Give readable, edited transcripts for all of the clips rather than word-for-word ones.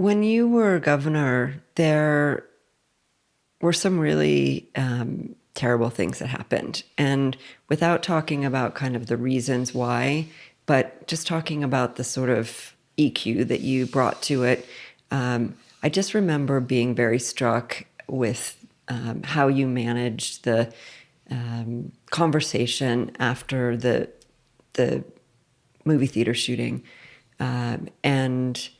When you were governor, there were some really terrible things that happened. And without talking about kind of the reasons why, but just talking about the sort of EQ that you brought to it, I just remember being very struck with how you managed the conversation after the movie theater shooting, and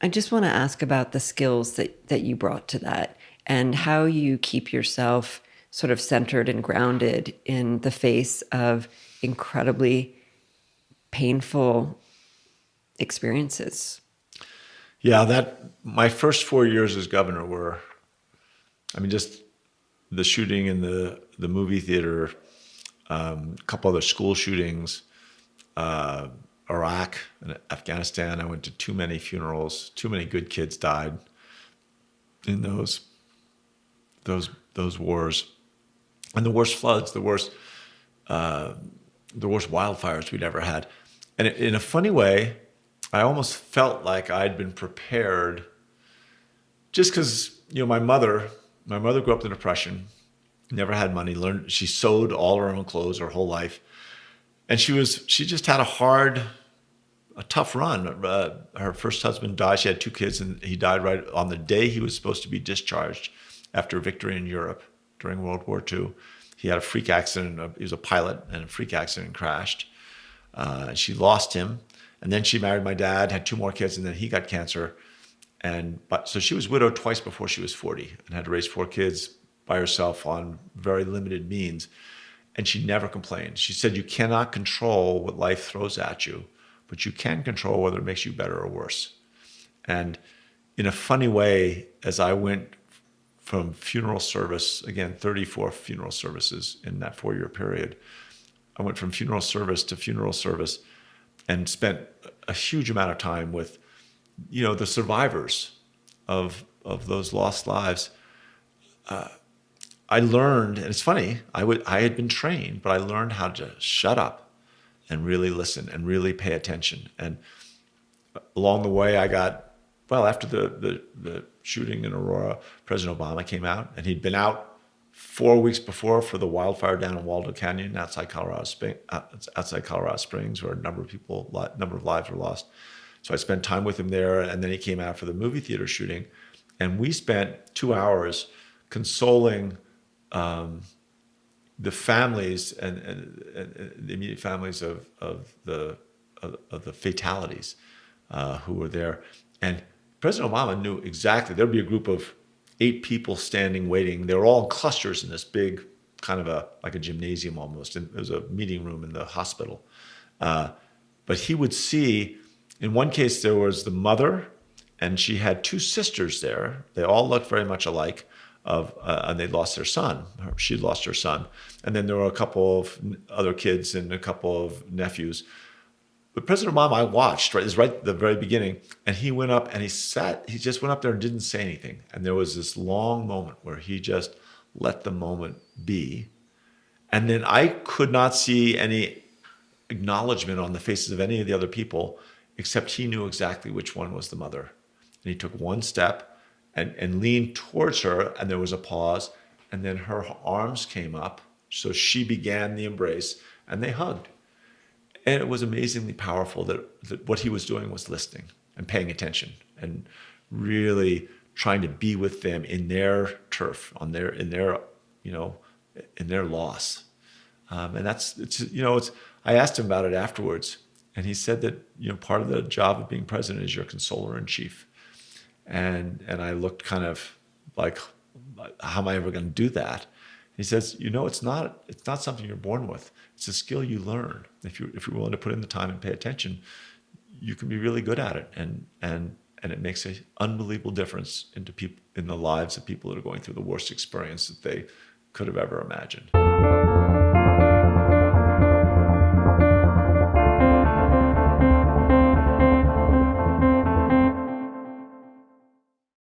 I just want to ask about the skills that you brought to that and how you keep yourself sort of centered and grounded in the face of incredibly painful experiences. Yeah, that my first 4 years as governor were, I mean, just the shooting in the movie theater, a couple other school shootings, Iraq and Afghanistan. I went to too many funerals. Too many good kids died in those wars, and the worst floods, the worst wildfires we'd ever had. And in a funny way, I almost felt like I'd been prepared, just because my mother grew up in the Depression, never had money. She sewed all her own clothes her whole life, and she just had a tough run. Her first husband died. She had two kids, and he died right on the day he was supposed to be discharged after victory in Europe during World War II. He had a freak accident. He was a pilot, and a freak accident crashed. She lost him, and then she married my dad, had two more kids, and then he got cancer. So she was widowed twice before she was 40 and had to raise four kids by herself on very limited means. And she never complained. She said, you cannot control what life throws at you, but you can control whether it makes you better or worse. And in a funny way, as I went from funeral service, again, 34 funeral services in that 4-year period, I went from funeral service to funeral service and spent a huge amount of time with, the survivors of those lost lives. I learned, and it's funny, I had been trained, but I learned how to shut up and really listen and really pay attention. And along the way, after the shooting in Aurora, President Obama came out, and he'd been out 4 weeks before for the wildfire down in Waldo Canyon outside Colorado Springs, where a number of lives were lost. So I spent time with him there, and then he came out for the movie theater shooting, and we spent 2 hours consoling the families and the immediate families of the fatalities who were there. And President Obama knew exactly there'd be a group of 8 people standing waiting. They were all in clusters in this big kind of like a gymnasium almost. And it was a meeting room in the hospital. But he would see, in one case, there was the mother, and she had 2 sisters there. They all looked very much alike. And they lost their son. She'd lost her son. And then there were a couple of other kids and a couple of nephews. But President Obama, I watched, right? It was right at the very beginning. And he went up and he just went up there and didn't say anything. And there was this long moment where he just let the moment be. And then I could not see any acknowledgement on the faces of any of the other people, except he knew exactly which one was the mother. And he took one step and leaned towards her, and there was a pause, and then her arms came up, so she began the embrace, and they hugged. And it was amazingly powerful that what he was doing was listening and paying attention and really trying to be with them in their turf, in their loss. And I asked him about it afterwards, and he said that part of the job of being president is you're consoler in chief. And I looked kind of like, how am I ever going to do that? He says, it's not something you're born with. It's a skill you learn. If you're willing to put in the time and pay attention, you can be really good at it. And it makes an unbelievable difference in the lives of people that are going through the worst experience that they could have ever imagined.